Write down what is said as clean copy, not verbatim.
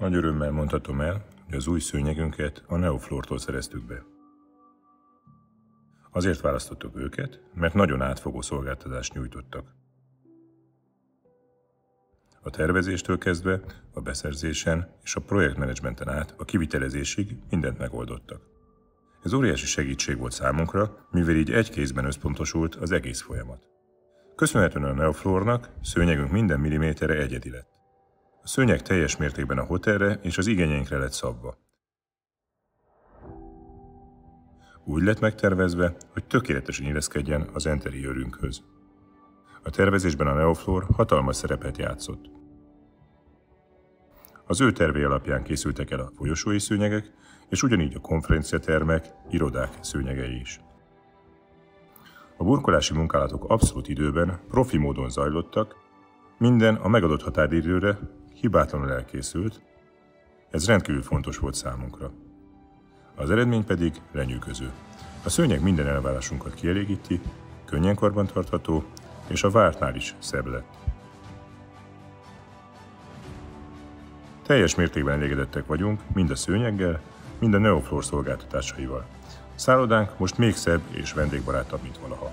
Nagy örömmel mondhatom el, hogy az új szőnyegünket a Neoflortól szereztük be. Azért választottuk őket, mert nagyon átfogó szolgáltatást nyújtottak. A tervezéstől kezdve, a beszerzésen és a projektmenedzsmenten át a kivitelezésig mindent megoldottak. Ez óriási segítség volt számunkra, mivel így egy kézben összpontosult az egész folyamat. Köszönhetően a Neoflornak szőnyegünk minden milliméterre egyedi lett. A szőnyeg teljes mértékben a hotelre és az igényeinkre lett szabva. Úgy lett megtervezve, hogy tökéletesen illeszkedjen az interiőrünkhöz. A tervezésben a Neoflor hatalmas szerepet játszott. Az ő tervei alapján készültek el a folyosói szőnyegek, és ugyanígy a konferenciatermek, irodák szőnyegei is. A burkolási munkálatok abszolút időben, profi módon zajlottak, minden a megadott határidőre hibátlanul elkészült, ez rendkívül fontos volt számunkra. Az eredmény pedig lenyűgöző. A szőnyeg minden elvárásunkat kielégíti, könnyen karbantartható, és a vártnál is szebb lett. Teljes mértékben elégedettek vagyunk mind a szőnyeggel, mind a Neoflor szolgáltatásaival. Szállodánk most még szebb és vendégbarátabb, mint valaha.